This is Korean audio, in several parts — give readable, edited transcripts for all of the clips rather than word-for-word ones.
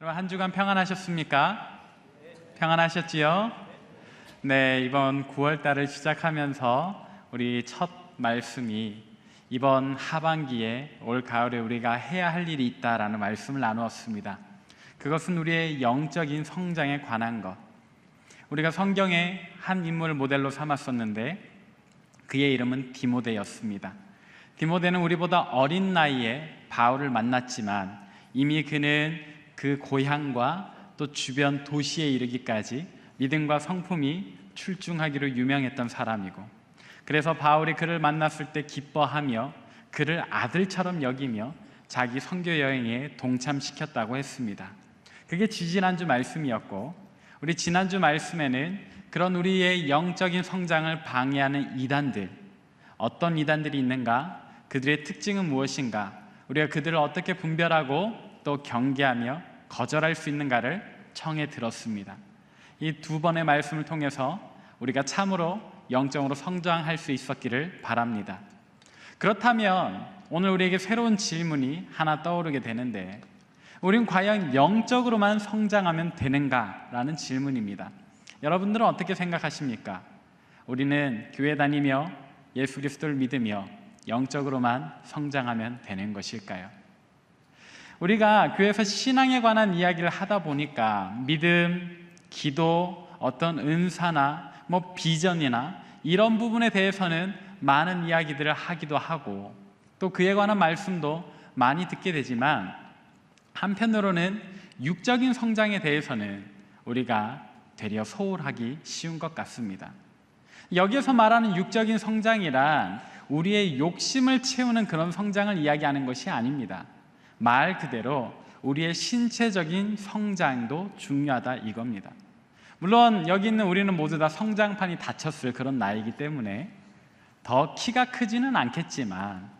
여러분 한 주간 평안하셨습니까? 평안하셨지요? 네, 이번 9월 달을 시작하면서 우리 첫 말씀이 이번 하반기에 올 가을에 우리가 해야 할 일이 있다라는 말씀을 나누었습니다. 그것은 우리의 영적인 성장에 관한 것. 우리가 성경에 한 인물을 모델로 삼았었는데 그의 이름은 디모데였습니다. 디모데는 우리보다 어린 나이에 바울을 만났지만 이미 그는 그 고향과 또 주변 도시에 이르기까지 믿음과 성품이 출중하기로 유명했던 사람이고, 그래서 바울이 그를 만났을 때 기뻐하며 그를 아들처럼 여기며 자기 선교 여행에 동참시켰다고 했습니다. 그게 지지난주 말씀이었고, 우리 지난주 말씀에는 그런 우리의 영적인 성장을 방해하는 이단들, 어떤 이단들이 있는가, 그들의 특징은 무엇인가, 우리가 그들을 어떻게 분별하고 또 경계하며 거절할 수 있는가를 청해 들었습니다. 이 두 번의 말씀을 통해서 우리가 참으로 영적으로 성장할 수 있었기를 바랍니다. 그렇다면 오늘 우리에게 새로운 질문이 하나 떠오르게 되는데, 우린 과연 영적으로만 성장하면 되는가라는 질문입니다. 여러분들은 어떻게 생각하십니까? 우리는 교회 다니며 예수 그리스도를 믿으며 영적으로만 성장하면 되는 것일까요? 우리가 교회에서 신앙에 관한 이야기를 하다 보니까 믿음, 기도, 어떤 은사나 비전이나 이런 부분에 대해서는 많은 이야기들을 하기도 하고 또 그에 관한 말씀도 많이 듣게 되지만, 한편으로는 육적인 성장에 대해서는 우리가 되려 소홀하기 쉬운 것 같습니다. 여기에서 말하는 육적인 성장이란 우리의 욕심을 채우는 그런 성장을 이야기하는 것이 아닙니다. 말 그대로 우리의 신체적인 성장도 중요하다 이겁니다. 물론 여기 있는 우리는 모두 다 성장판이 닫혔을 그런 나이이기 때문에 더 키가 크지는 않겠지만,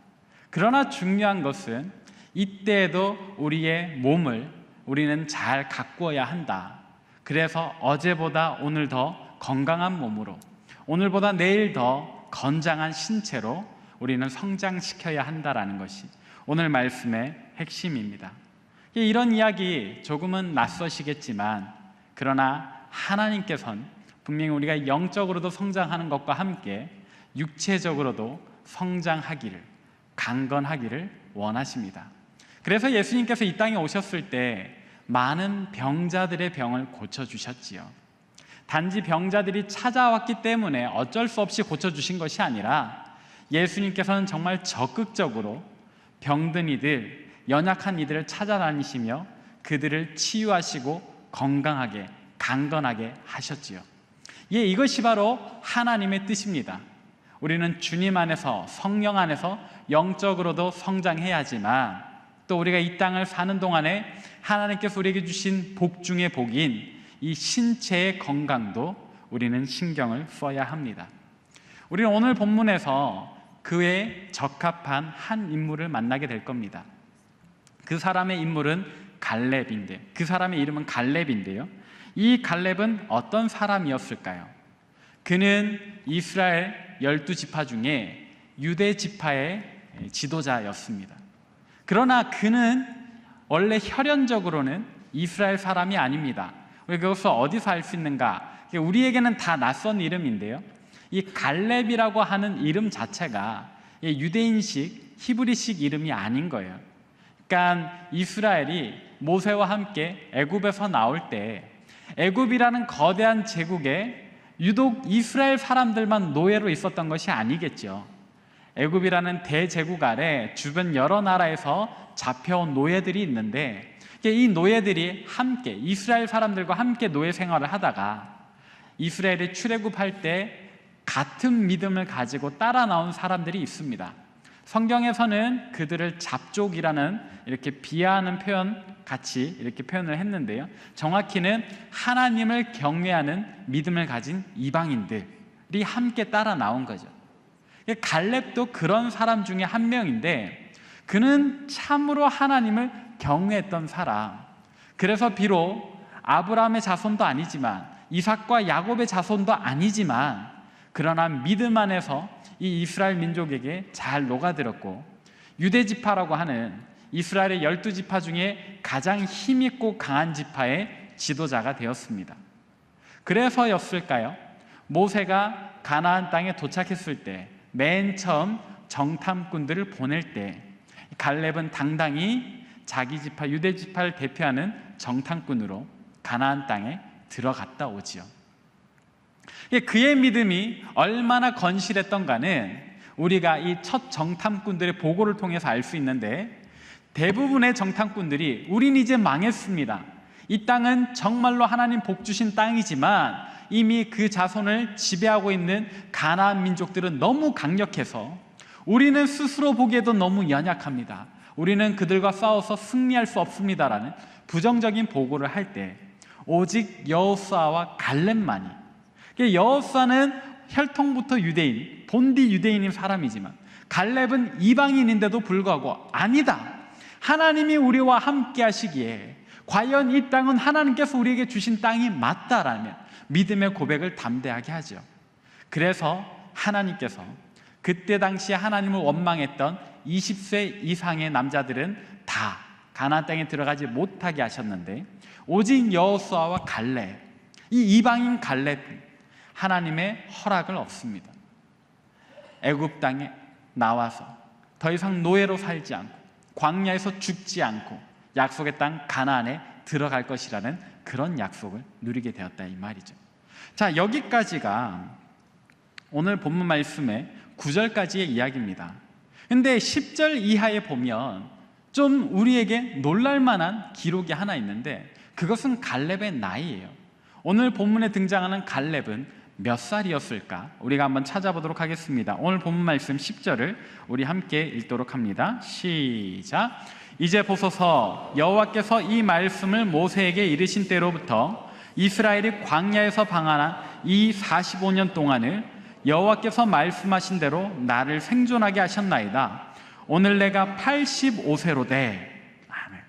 그러나 중요한 것은 이때에도 우리의 몸을 우리는 잘 가꾸어야 한다. 그래서 어제보다 오늘 더 건강한 몸으로, 오늘보다 내일 더 건장한 신체로 우리는 성장시켜야 한다라는 것이 오늘 말씀의 핵심입니다. 이런 이야기 조금은 낯서시겠지만, 그러나 하나님께서는 분명히 우리가 영적으로도 성장하는 것과 함께 육체적으로도 성장하기를, 강건하기를 원하십니다. 그래서 예수님께서 이 땅에 오셨을 때 많은 병자들의 병을 고쳐주셨지요. 단지 병자들이 찾아왔기 때문에 어쩔 수 없이 고쳐주신 것이 아니라 예수님께서는 정말 적극적으로 병든 이들, 연약한 이들을 찾아다니시며 그들을 치유하시고 건강하게, 강건하게 하셨지요. 이것이 바로 하나님의 뜻입니다. 우리는 주님 안에서, 성령 안에서 영적으로도 성장해야 하지만 또 우리가 이 땅을 사는 동안에 하나님께서 우리에게 주신 복 중의 복인 이 신체의 건강도 우리는 신경을 써야 합니다. 우리는 오늘 본문에서 그에 적합한 한 인물을 만나게 될 겁니다. 그 사람의 인물은 갈렙인데, 그 사람의 이름은 갈렙인데요, 이 갈렙은 어떤 사람이었을까요? 그는 이스라엘 12지파 중에 유대 지파의 지도자였습니다. 그러나 그는 원래 혈연적으로는 이스라엘 사람이 아닙니다. 우리가 그것을 어디서 알 수 있는가? 우리에게는 다 낯선 이름인데요, 이 갈렙이라고 하는 이름 자체가 유대인식, 히브리식 이름이 아닌 거예요. 그러니까 이스라엘이 모세와 함께 애굽에서 나올 때 애굽이라는 거대한 제국에 유독 이스라엘 사람들만 노예로 있었던 것이 아니겠죠. 애굽이라는 대제국 아래 주변 여러 나라에서 잡혀온 노예들이 있는데, 이 노예들이 함께 이스라엘 사람들과 함께 노예 생활을 하다가 이스라엘이 출애굽할 때 같은 믿음을 가지고 따라 나온 사람들이 있습니다. 성경에서는 그들을 잡족이라는 이렇게 비하하는 표현 같이 이렇게 표현을 했는데요, 정확히는 하나님을 경외하는 믿음을 가진 이방인들이 함께 따라 나온 거죠. 갈렙도 그런 사람 중에 한 명인데, 그는 참으로 하나님을 경외했던 사람, 그래서 비록 아브라함의 자손도 아니지만 이삭과 야곱의 자손도 아니지만 그러나 믿음 안에서 이 이스라엘 민족에게 잘 녹아들었고, 유대지파라고 하는 이스라엘의 12지파 중에 가장 힘있고 강한 지파의 지도자가 되었습니다. 그래서였을까요? 모세가 가나안 땅에 도착했을 때 맨 처음 정탐꾼들을 보낼 때 갈렙은 당당히 자기 지파 유대 지파를 대표하는 정탐꾼으로 가나안 땅에 들어갔다 오지요. 그의 믿음이 얼마나 건실했던가는 우리가 이 첫 정탐꾼들의 보고를 통해서 알 수 있는데, 대부분의 정탐꾼들이 우린 이제 망했습니다, 이 땅은 정말로 하나님 복 주신 땅이지만 이미 그 자손을 지배하고 있는 가나안 민족들은 너무 강력해서 우리는 스스로 보기에도 너무 연약합니다, 우리는 그들과 싸워서 승리할 수 없습니다라는 부정적인 보고를 할 때 오직 여호수아와 갈렙만이, 여호수아는 혈통부터 유대인, 본디 유대인인 사람이지만 갈렙은 이방인인데도 불구하고 아니다, 하나님이 우리와 함께 하시기에 과연 이 땅은 하나님께서 우리에게 주신 땅이 맞다라면 믿음의 고백을 담대하게 하죠. 그래서 하나님께서 그때 당시에 하나님을 원망했던 20세 이상의 남자들은 다 가나안 땅에 들어가지 못하게 하셨는데, 오직 여호수아와 갈렙, 이 이방인 갈렙 하나님의 허락을 얻습니다. 애굽 땅에 나와서 더 이상 노예로 살지 않고 광야에서 죽지 않고 약속의 땅 가나안에 들어갈 것이라는 그런 약속을 누리게 되었다 이 말이죠. 자, 여기까지가 오늘 본문 말씀의 9절까지의 이야기입니다. 근데 10절 이하에 보면 좀 우리에게 놀랄만한 기록이 하나 있는데, 그것은 갈렙의 나이예요. 오늘 본문에 등장하는 갈렙은 몇 살이었을까? 우리가 한번 찾아보도록 하겠습니다. 오늘 본문 말씀 10절을 우리 함께 읽도록 합니다. 시작. 이제 보소서, 여호와께서 이 말씀을 모세에게 이르신 때로부터 이스라엘이 광야에서 방한한 이 45년 동안을 여호와께서 말씀하신 대로 나를 생존하게 하셨나이다. 오늘 내가 85세로 돼. 아멘.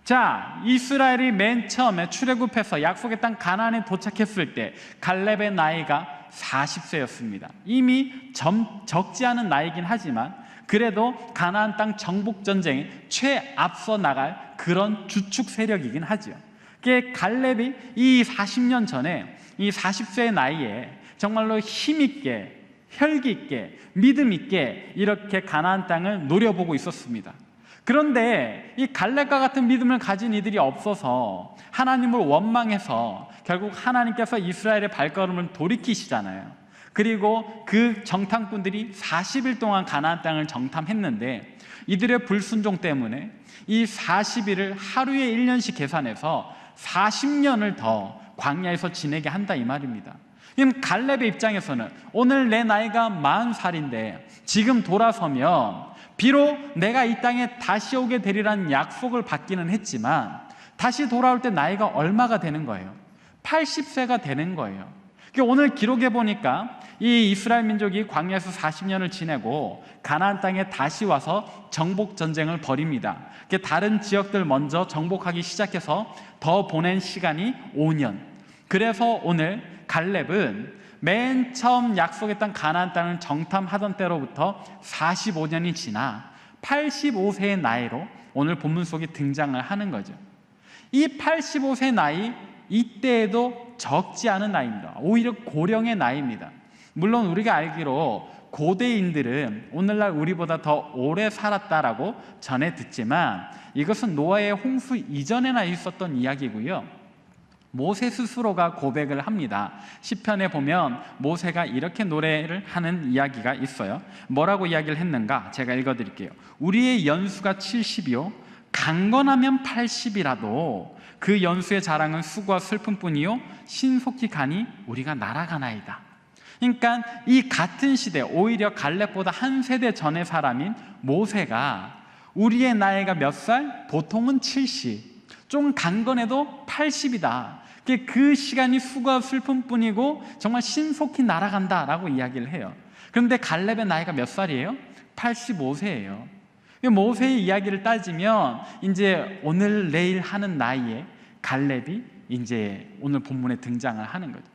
자, 이스라엘이 맨 처음에 출애굽해서 약속의 땅 가나안에 도착했을 때 갈렙의 나이가 40세였습니다. 이미 적지 않은 나이긴 하지만 그래도 가나안 땅 정복 전쟁에 최앞서 나갈 그런 주축 세력이긴 하죠. 갈렙이 이 40년 전에 이 40세의 나이에 정말로 힘있게, 혈기있게, 믿음있게 이렇게 가나안 땅을 노려보고 있었습니다. 그런데 이 갈렙과 같은 믿음을 가진 이들이 없어서 하나님을 원망해서 결국 하나님께서 이스라엘의 발걸음을 돌이키시잖아요. 그리고 그 정탐꾼들이 40일 동안 가나안 땅을 정탐했는데 이들의 불순종 때문에 이 40일을 하루에 1년씩 계산해서 40년을 더 광야에서 지내게 한다 이 말입니다. 갈렙의 입장에서는 오늘 내 나이가 40살인데 지금 돌아서면 비록 내가 이 땅에 다시 오게 되리라는 약속을 받기는 했지만 다시 돌아올 때 나이가 얼마가 되는 거예요? 80세가 되는 거예요. 오늘 기록해 보니까 이 이스라엘 민족이 광야에서 40년을 지내고 가나안 땅에 다시 와서 정복 전쟁을 벌입니다. 다른 지역들 먼저 정복하기 시작해서 더 보낸 시간이 5년. 그래서 오늘 갈렙은 맨 처음 약속의 땅 가나안 땅을 정탐하던 때로부터 45년이 지나 85세의 나이로 오늘 본문 속에 등장을 하는 거죠. 이 85세 나이, 이때에도 적지 않은 나이입니다. 오히려 고령의 나이입니다. 물론 우리가 알기로 고대인들은 오늘날 우리보다 더 오래 살았다라고 전해 듣지만 이것은 노아의 홍수 이전에나 있었던 이야기고요. 모세 스스로가 고백을 합니다. 시편에 보면 모세가 이렇게 노래를 하는 이야기가 있어요. 뭐라고 이야기를 했는가? 제가 읽어드릴게요. 우리의 연수가 70이요 강건하면 80이라도 그 연수의 자랑은 수고와 슬픔뿐이요 신속히 가니 우리가 날아가나이다. 그러니까 이 같은 시대, 오히려 갈렙보다 한 세대 전의 사람인 모세가 우리의 나이가 몇 살? 보통은 70, 좀 강건해도 80이다. 그 시간이 수고와 슬픔뿐이고 정말 신속히 날아간다라고 이야기를 해요. 그런데 갈렙의 나이가 몇 살이에요? 85세예요. 모세의 이야기를 따지면 이제 오늘 내일 하는 나이에 갈렙이 이제 오늘 본문에 등장을 하는 거죠.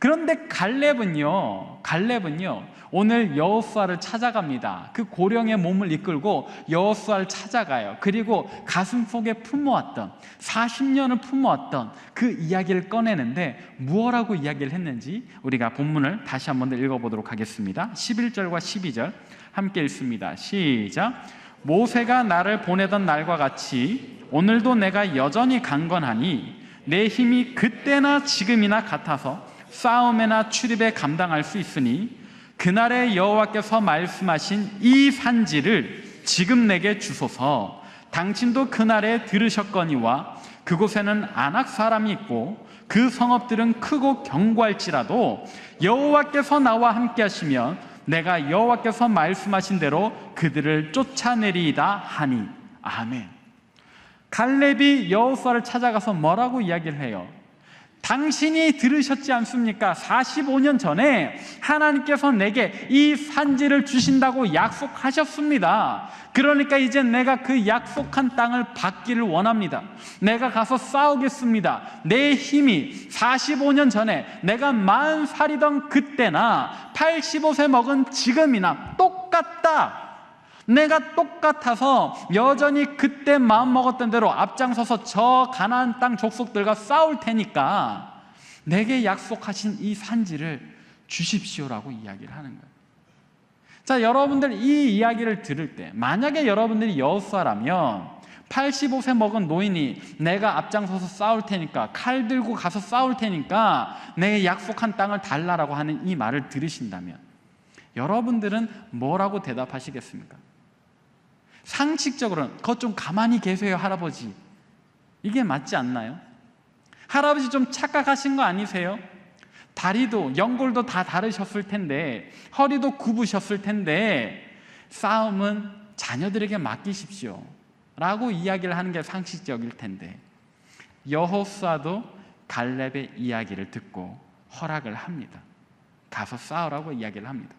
그런데 갈렙은요 오늘 여호수아를 찾아갑니다. 그 고령의 몸을 이끌고 여호수아를 찾아가요. 그리고 가슴 속에 품어왔던 40년을 품어왔던 그 이야기를 꺼내는데 무엇라고 이야기를 했는지 우리가 본문을 다시 한번 더 읽어보도록 하겠습니다. 11절과 12절 함께 읽습니다. 시작. 모세가 나를 보내던 날과 같이 오늘도 내가 여전히 강건하니 내 힘이 그때나 지금이나 같아서 싸움에나 출입에 감당할 수 있으니 그날에 여호와께서 말씀하신 이 산지를 지금 내게 주소서. 당신도 그날에 들으셨거니와 그곳에는 아낙 사람이 있고 그 성읍들은 크고 견고할지라도 여호와께서 나와 함께 하시면 내가 여호와께서 말씀하신 대로 그들을 쫓아내리이다 하니. 아멘. 갈렙이 여호수아를 찾아가서 뭐라고 이야기를 해요? 당신이 들으셨지 않습니까? 45년 전에 하나님께서 내게 이 산지를 주신다고 약속하셨습니다. 그러니까 이제 내가 그 약속한 땅을 받기를 원합니다. 내가 가서 싸우겠습니다. 내 힘이 45년 전에 내가 40살이던 그때나 85세 먹은 지금이나 똑같다. 내가 똑같아서 여전히 그때 마음먹었던 대로 앞장서서 저 가나안 땅 족속들과 싸울 테니까 내게 약속하신 이 산지를 주십시오라고 이야기를 하는 거예요. 자, 여러분들 이 이야기를 들을 때 만약에 여러분들이 여호수아라면 85세 먹은 노인이 내가 앞장서서 싸울 테니까 칼 들고 가서 싸울 테니까 내게 약속한 땅을 달라라고 하는 이 말을 들으신다면 여러분들은 뭐라고 대답하시겠습니까? 상식적으로는 그것 좀 가만히 계세요 할아버지, 이게 맞지 않나요? 할아버지 좀 착각하신 거 아니세요? 다리도 연골도 다 다르셨을 텐데 허리도 굽으셨을 텐데 싸움은 자녀들에게 맡기십시오 라고 이야기를 하는 게 상식적일 텐데 여호수아도 갈렙의 이야기를 듣고 허락을 합니다. 가서 싸우라고 이야기를 합니다.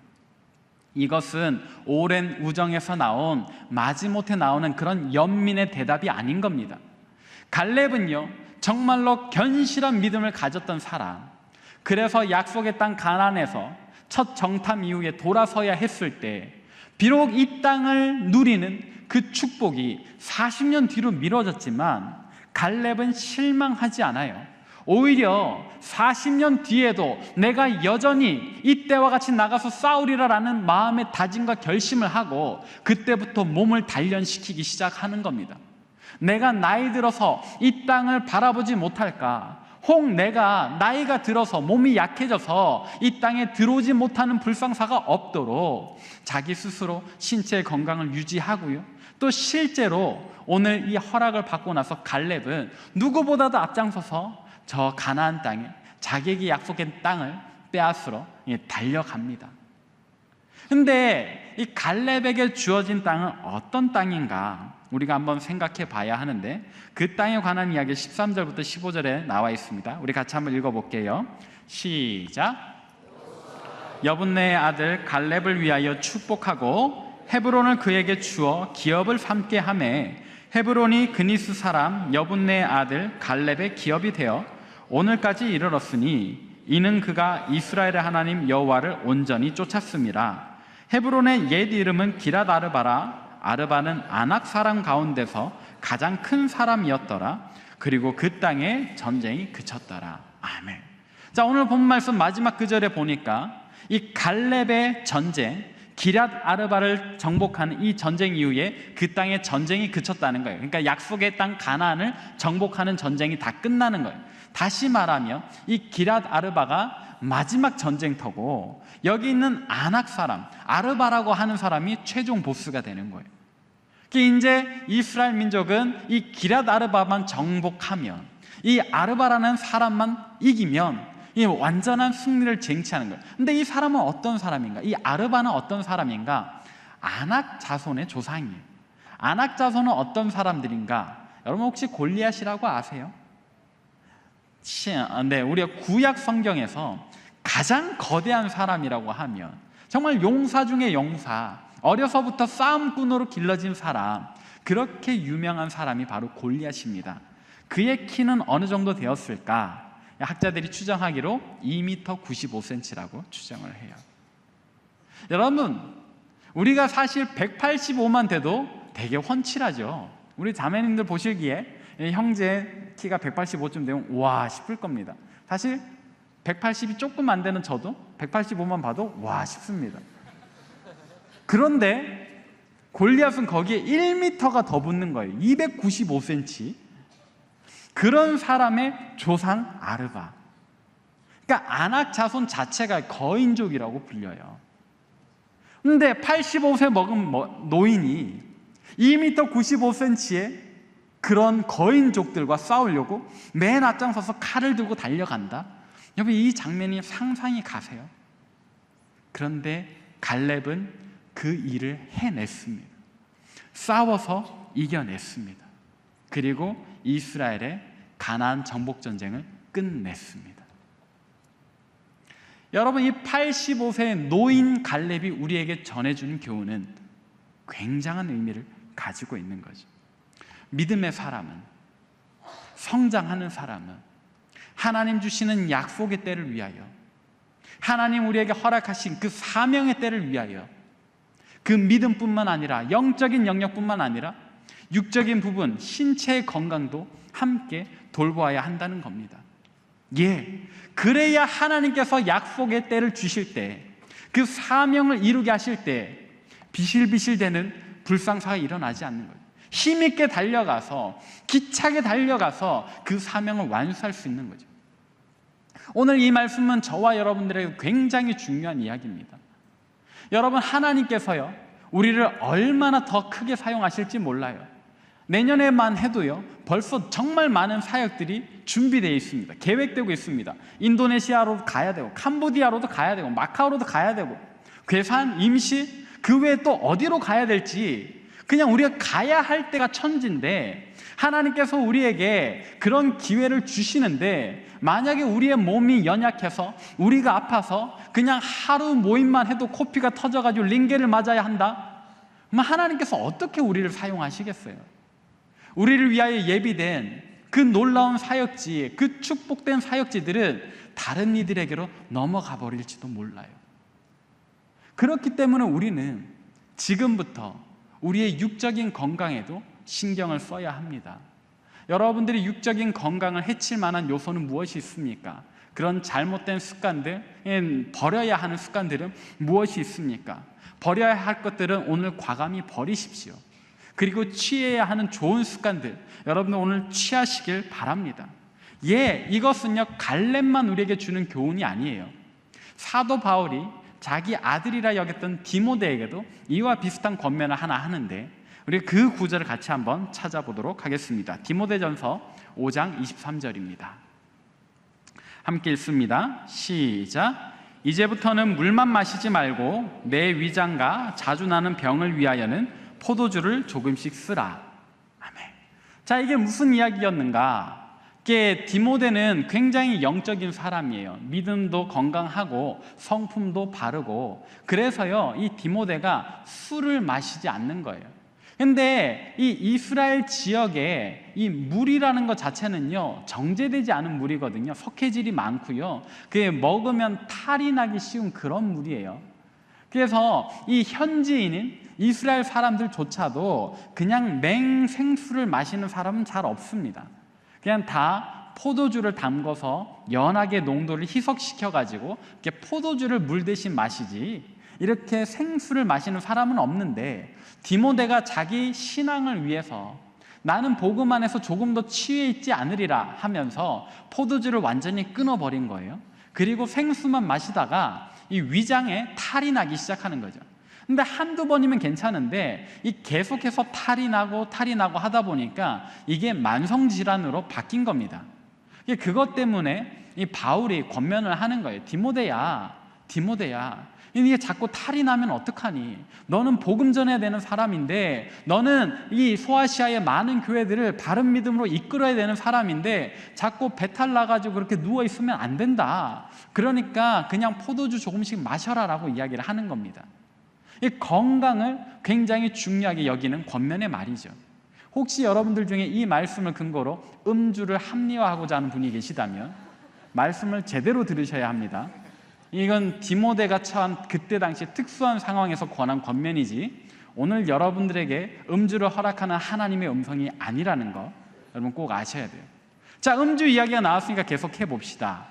이것은 오랜 우정에서 나온 마지못해 나오는 그런 연민의 대답이 아닌 겁니다. 갈렙은요 정말로 견실한 믿음을 가졌던 사람, 그래서 약속의 땅 가나안에서 첫 정탐 이후에 돌아서야 했을 때 비록 이 땅을 누리는 그 축복이 40년 뒤로 미뤄졌지만 갈렙은 실망하지 않아요. 오히려 40년 뒤에도 내가 여전히 이때와 같이 나가서 싸우리라라는 마음의 다짐과 결심을 하고 그때부터 몸을 단련시키기 시작하는 겁니다. 내가 나이 들어서 이 땅을 바라보지 못할까? 혹 내가 나이가 들어서 몸이 약해져서 이 땅에 들어오지 못하는 불상사가 없도록 자기 스스로 신체의 건강을 유지하고요. 또 실제로 오늘 이 허락을 받고 나서 갈렙은 누구보다도 앞장서서 저 가나안 땅에 자기에게 약속한 땅을 빼앗으러 달려갑니다. 근데 이 갈렙에게 주어진 땅은 어떤 땅인가 우리가 한번 생각해 봐야 하는데 그 땅에 관한 이야기 13절부터 15절에 나와 있습니다. 우리 같이 한번 읽어볼게요. 시작. 여분네의 아들 갈렙을 위하여 축복하고 헤브론을 그에게 주어 기업을 삼게 하매 헤브론이 그니스 사람 여분네의 아들 갈렙의 기업이 되어 오늘까지 이르렀으니 이는 그가 이스라엘의 하나님 여호와를 온전히 쫓았습니다. 헤브론의 옛 이름은 기랏 아르바라. 아르바는 아낙 사람 가운데서 가장 큰 사람이었더라. 그리고 그 땅에 전쟁이 그쳤더라. 아멘. 자, 오늘 본 말씀 마지막 구절에 보니까 이 갈렙의 전쟁, 기랏 아르바를 정복하는 이 전쟁 이후에 그 땅에 전쟁이 그쳤다는 거예요. 그러니까 약속의 땅 가나안을 정복하는 전쟁이 다 끝나는 거예요. 다시 말하면 이 기랏 아르바가 마지막 전쟁터고 여기 있는 아낙 사람, 아르바라고 하는 사람이 최종 보스가 되는 거예요. 이제 이스라엘 민족은 이 기랏 아르바만 정복하면, 이 아르바라는 사람만 이기면 이 완전한 승리를 쟁취하는 거예요. 근데 이 사람은 어떤 사람인가? 이 아르바는 어떤 사람인가? 아낙 자손의 조상이에요. 아낙 자손은 어떤 사람들인가? 여러분 혹시 골리앗이라고 아세요? 네, 우리가 구약 성경에서 가장 거대한 사람이라고 하면 정말 용사 중에 용사, 어려서부터 싸움꾼으로 길러진 사람, 그렇게 유명한 사람이 바로 골리앗입니다. 그의 키는 어느 정도 되었을까? 학자들이 추정하기로 2m 95cm라고 추정을 해요. 여러분, 우리가 사실 185만 돼도 되게 훤칠하죠. 우리 자매님들 보시기에 형제 키가 185쯤 되면 와 싶을 겁니다. 사실 180이 조금 안 되는 저도 185만 봐도 와 싶습니다. 그런데 골리앗은 거기에 1m가 더 붙는 거예요. 295cm. 그런 사람의 조상 아르바. 그러니까 아낙 자손 자체가 거인족이라고 불려요. 근데 85세 먹은 노인이 2m 95cm의 그런 거인족들과 싸우려고 맨 앞장서서 칼을 들고 달려간다. 여러분, 이 장면이 상상이 가세요. 그런데 갈렙은 그 일을 해냈습니다. 싸워서 이겨냈습니다. 그리고 이스라엘의 가나안 정복 전쟁을 끝냈습니다. 여러분, 이 85세의 노인 갈렙이 우리에게 전해주는 교훈은 굉장한 의미를 가지고 있는 거죠. 믿음의 사람은, 성장하는 사람은 하나님 주시는 약속의 때를 위하여, 하나님 우리에게 허락하신 그 사명의 때를 위하여 그 믿음뿐만 아니라 영적인 영역뿐만 아니라 육적인 부분, 신체의 건강도 함께 돌보아야 한다는 겁니다. 예, 그래야 하나님께서 약속의 때를 주실 때, 그 사명을 이루게 하실 때 비실비실대는 불상사가 일어나지 않는 거예요. 힘있게 달려가서, 기차게 달려가서 그 사명을 완수할 수 있는 거죠. 오늘 이 말씀은 저와 여러분들에게 굉장히 중요한 이야기입니다. 여러분, 하나님께서요, 우리를 얼마나 더 크게 사용하실지 몰라요. 내년에만 해도요, 벌써 정말 많은 사역들이 준비되어 있습니다. 계획되고 있습니다. 인도네시아로도 가야 되고, 캄보디아로도 가야 되고, 마카오로도 가야 되고, 괴산, 임시, 그 외에 또 어디로 가야 될지 그냥 우리가 가야 할 때가 천지인데, 하나님께서 우리에게 그런 기회를 주시는데, 만약에 우리의 몸이 연약해서, 우리가 아파서 그냥 하루 모임만 해도 코피가 터져가지고 링게를 맞아야 한다? 그럼 하나님께서 어떻게 우리를 사용하시겠어요? 우리를 위하여 예비된 그 놀라운 사역지, 그 축복된 사역지들은 다른 이들에게로 넘어가 버릴지도 몰라요. 그렇기 때문에 우리는 지금부터 우리의 육적인 건강에도 신경을 써야 합니다. 여러분들이 육적인 건강을 해칠 만한 요소는 무엇이 있습니까? 그런 잘못된 습관들, 버려야 하는 습관들은 무엇이 있습니까? 버려야 할 것들은 오늘 과감히 버리십시오. 그리고 취해야 하는 좋은 습관들, 여러분들 오늘 취하시길 바랍니다. 예, 이것은요, 갈렙만 우리에게 주는 교훈이 아니에요. 사도 바울이 자기 아들이라 여겼던 디모데에게도 이와 비슷한 권면을 하나 하는데, 우리 그 구절을 같이 한번 찾아보도록 하겠습니다. 디모데전서 5장 23절입니다. 함께 읽습니다. 시작. 이제부터는 물만 마시지 말고 내 위장과 자주 나는 병을 위하여는 포도주를 조금씩 쓰라. 아멘. 자, 이게 무슨 이야기였는가? 이게 디모데는 굉장히 영적인 사람이에요. 믿음도 건강하고 성품도 바르고, 그래서요, 이 디모데가 술을 마시지 않는 거예요. 근데 이 이스라엘 지역에 이 물이라는 것 자체는요, 정제되지 않은 물이거든요. 석회질이 많고요, 그게 먹으면 탈이 나기 쉬운 그런 물이에요. 그래서 이 현지인인 이스라엘 사람들조차도 그냥 맹생수를 마시는 사람은 잘 없습니다. 그냥 다 포도주를 담궈서 연하게 농도를 희석시켜가지고 이렇게 포도주를 물 대신 마시지, 이렇게 생수를 마시는 사람은 없는데, 디모데가 자기 신앙을 위해서 나는 복음 안에서 조금 더 취해 있지 않으리라 하면서 포도주를 완전히 끊어버린 거예요. 그리고 생수만 마시다가 이 위장에 탈이 나기 시작하는 거죠. 근데 한두 번이면 괜찮은데, 이 계속해서 탈이 나고 하다 보니까 이게 만성질환으로 바뀐 겁니다. 그것 때문에 이 바울이 권면을 하는 거예요. 디모데야, 이게 자꾸 탈이 나면 어떡하니? 너는 복음 전해야 되는 사람인데, 너는 이 소아시아의 많은 교회들을 바른 믿음으로 이끌어야 되는 사람인데 자꾸 배탈 나가지고 그렇게 누워있으면 안 된다. 그러니까 그냥 포도주 조금씩 마셔라라고 이야기를 하는 겁니다. 이 건강을 굉장히 중요하게 여기는 권면의 말이죠. 혹시 여러분들 중에 이 말씀을 근거로 음주를 합리화하고자 하는 분이 계시다면 말씀을 제대로 들으셔야 합니다. 이건 디모데가 처한 그때 당시 특수한 상황에서 권한 권면이지 오늘 여러분들에게 음주를 허락하는 하나님의 음성이 아니라는 거 여러분 꼭 아셔야 돼요. 자, 음주 이야기가 나왔으니까 계속 해봅시다.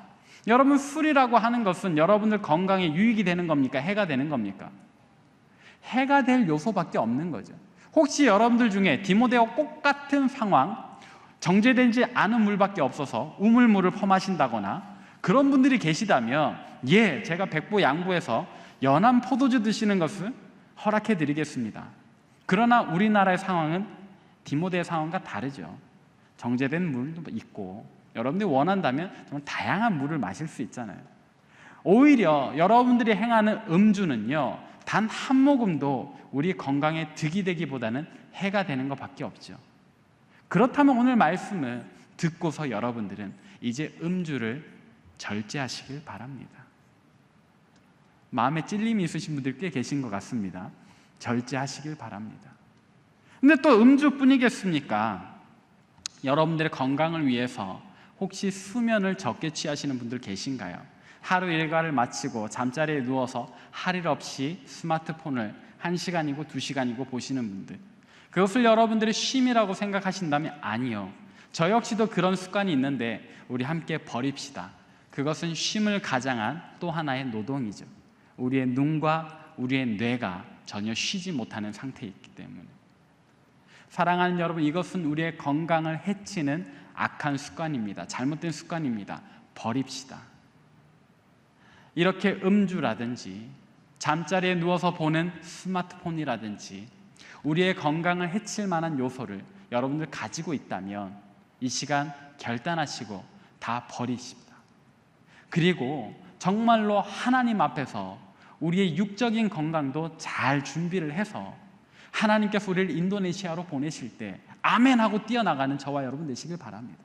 여러분, 술이라고 하는 것은 여러분들 건강에 유익이 되는 겁니까? 해가 되는 겁니까? 해가 될 요소밖에 없는 거죠. 혹시 여러분들 중에 디모데와 똑같은 상황, 정제되지 않은 물밖에 없어서 우물물을 퍼마신다거나 그런 분들이 계시다면 예, 제가 백보양보해서 연한 포도주 드시는 것을 허락해 드리겠습니다. 그러나 우리나라의 상황은 디모데의 상황과 다르죠. 정제된 물도 있고 여러분들이 원한다면 정말 다양한 물을 마실 수 있잖아요. 오히려 여러분들이 행하는 음주는요, 단 한 모금도 우리 건강에 득이 되기보다는 해가 되는 것밖에 없죠. 그렇다면 오늘 말씀을 듣고서 여러분들은 이제 음주를 절제하시길 바랍니다. 마음에 찔림이 있으신 분들 꽤 계신 것 같습니다. 절제하시길 바랍니다. 근데 또 음주뿐이겠습니까? 여러분들의 건강을 위해서 혹시 수면을 적게 취하시는 분들 계신가요? 하루 일과를 마치고 잠자리에 누워서 할 일 없이 스마트폰을 1시간이고 2시간이고 보시는 분들, 그것을 여러분들이 쉼이라고 생각하신다면 아니요. 저 역시도 그런 습관이 있는데 우리 함께 버립시다. 그것은 쉼을 가장한 또 하나의 노동이죠. 우리의 눈과 우리의 뇌가 전혀 쉬지 못하는 상태에 있기 때문에. 사랑하는 여러분, 이것은 우리의 건강을 해치는 악한 습관입니다. 잘못된 습관입니다. 버립시다. 이렇게 음주라든지 잠자리에 누워서 보는 스마트폰이라든지 우리의 건강을 해칠 만한 요소를 여러분들 가지고 있다면 이 시간 결단하시고 다 버리십니다. 그리고 정말로 하나님 앞에서 우리의 육적인 건강도 잘 준비를 해서 하나님께서 우리를 인도네시아로 보내실 때 아멘 하고 뛰어나가는 저와 여러분 되시길 바랍니다.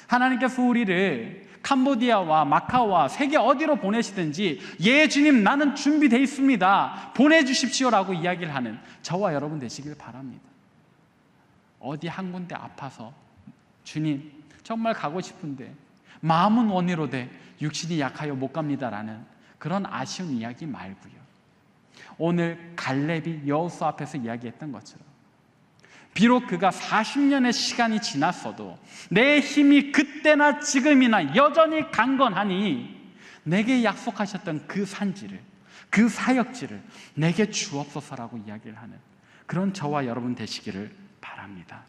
하나님께서 우리를 캄보디아와 마카오와 세계 어디로 보내시든지 예 주님 나는 준비되어 있습니다, 보내주십시오라고 이야기를 하는 저와 여러분 되시길 바랍니다. 어디 한 군데 아파서 주님 정말 가고 싶은데 마음은 원이로되 육신이 약하여 못 갑니다라는 그런 아쉬운 이야기 말고요, 오늘 갈렙이 여호수아 앞에서 이야기했던 것처럼 비록 그가 40년의 시간이 지났어도 내 힘이 그때나 지금이나 여전히 강건하니 내게 약속하셨던 그 산지를, 그 사역지를 내게 주옵소서라고 이야기를 하는 그런 저와 여러분 되시기를 바랍니다.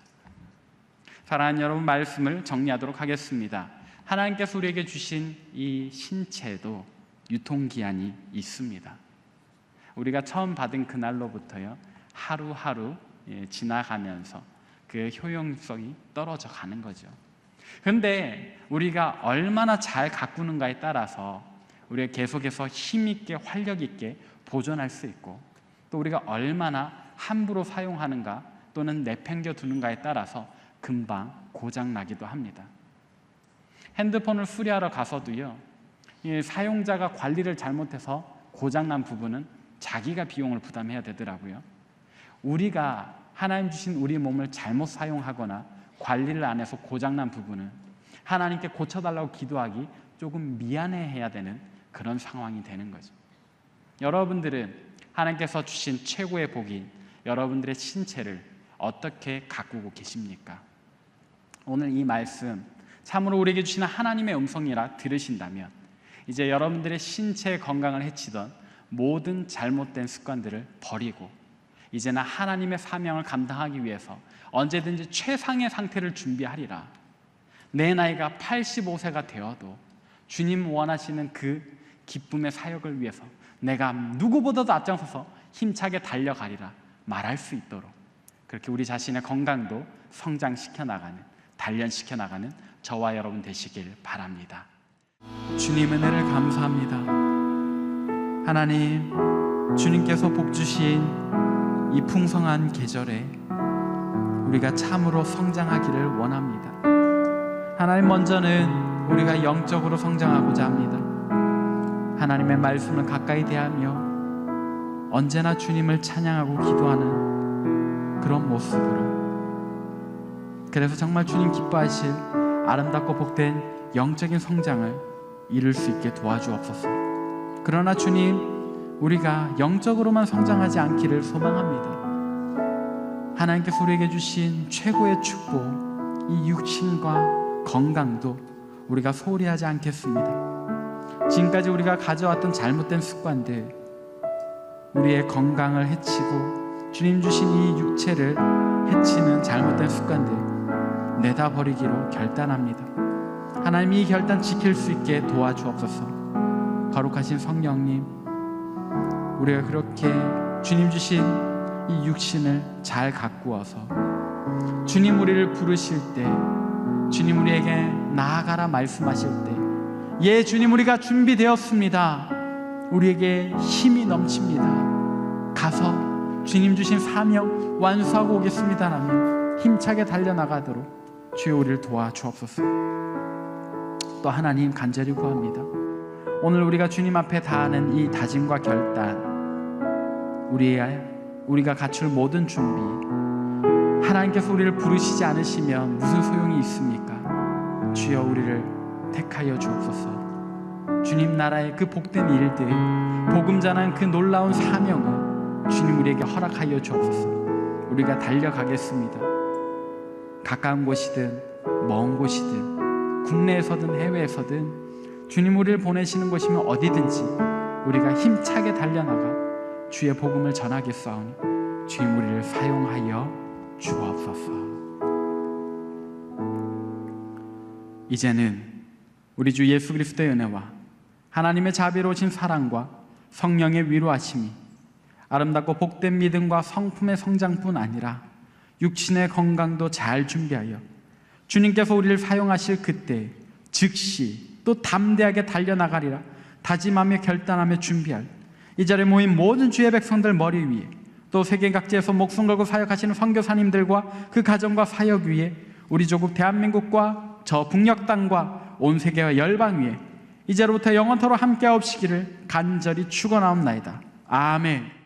사랑하는 여러분, 말씀을 정리하도록 하겠습니다. 하나님께서 우리에게 주신 이 신체도 유통기한이 있습니다. 우리가 처음 받은 그날로부터요, 하루하루 지나가면서 그 효용성이 떨어져 가는 거죠. 그런데 우리가 얼마나 잘 가꾸는가에 따라서 우리가 계속해서 힘있게 활력 있게 보존할 수 있고, 또 우리가 얼마나 함부로 사용하는가 또는 내팽겨 두는가에 따라서 금방 고장나기도 합니다. 핸드폰을 수리하러 가서도요, 이 사용자가 관리를 잘못해서 고장난 부분은 자기가 비용을 부담해야 되더라고요. 우리가 하나님 주신 우리 몸을 잘못 사용하거나 관리를 안 해서 고장난 부분은 하나님께 고쳐달라고 기도하기 조금 미안해해야 되는 그런 상황이 되는 거죠. 여러분들은 하나님께서 주신 최고의 복인 여러분들의 신체를 어떻게 가꾸고 계십니까? 오늘 이 말씀 참으로 우리에게 주시는 하나님의 음성이라 들으신다면 이제 여러분들의 신체의 건강을 해치던 모든 잘못된 습관들을 버리고 이제는 하나님의 사명을 감당하기 위해서 언제든지 최상의 상태를 준비하리라. 내 나이가 85세가 되어도 주님 원하시는 그 기쁨의 사역을 위해서 내가 누구보다도 앞장서서 힘차게 달려가리라 말할 수 있도록, 그렇게 우리 자신의 건강도 성장시켜 나가는, 단련시켜 나가는 저와 여러분 되시길 바랍니다. 주님 은혜를 감사합니다. 하나님, 주님께서 복 주신 이 풍성한 계절에 우리가 참으로 성장하기를 원합니다. 하나님, 먼저는 우리가 영적으로 성장하고자 합니다. 하나님의 말씀을 가까이 대하며 언제나 주님을 찬양하고 기도하는 그런 모습으로, 그래서 정말 주님 기뻐하실 아름답고 복된 영적인 성장을 이룰 수 있게 도와주옵소서. 그러나 주님, 우리가 영적으로만 성장하지 않기를 소망합니다. 하나님께서 우리에게 주신 최고의 축복, 이 육신과 건강도 우리가 소홀히 하지 않겠습니다. 지금까지 우리가 가져왔던 잘못된 습관들, 우리의 건강을 해치고 주님 주신 이 육체를 해치는 잘못된 습관들 내다버리기로 결단합니다. 하나님, 이 결단 지킬 수 있게 도와주옵소서. 거룩하신 성령님, 우리가 그렇게 주님 주신 이 육신을 잘 가꾸어서 주님 우리를 부르실 때, 주님 우리에게 나아가라 말씀하실 때, 예 주님 우리가 준비되었습니다, 우리에게 힘이 넘칩니다, 가서 주님 주신 사명 완수하고 오겠습니다라며 힘차게 달려나가도록 주여 우리를 도와주옵소서. 또 하나님, 간절히 구합니다. 오늘 우리가 주님 앞에 다하는 이 다짐과 결단, 우리가 갖출 모든 준비, 하나님께서 우리를 부르시지 않으시면 무슨 소용이 있습니까? 주여 우리를 택하여 주옵소서. 주님 나라의 그 복된 일들, 복음 전하는 그 놀라운 사명을 주님 우리에게 허락하여 주옵소서. 우리가 달려가겠습니다. 가까운 곳이든 먼 곳이든 국내에서든 해외에서든 주님 우리를 보내시는 곳이면 어디든지 우리가 힘차게 달려나가 주의 복음을 전하겠사오니 주님 우리를 사용하여 주옵소서. 이제는 우리 주 예수 그리스도의 은혜와 하나님의 자비로우신 사랑과 성령의 위로하심이 아름답고 복된 믿음과 성품의 성장뿐 아니라 육신의 건강도 잘 준비하여 주님께서 우리를 사용하실 그때 즉시 또 담대하게 달려나가리라 다짐하며 결단하며 준비할 이 자리에 모인 모든 주의 백성들 머리 위에, 또 세계 각지에서 목숨 걸고 사역하시는 선교사님들과 그 가정과 사역 위에, 우리 조국 대한민국과 저 북녘 땅과 온 세계와 열방 위에 이제로부터 영원토록 함께하옵시기를 간절히 축원하옵나이다. 아멘.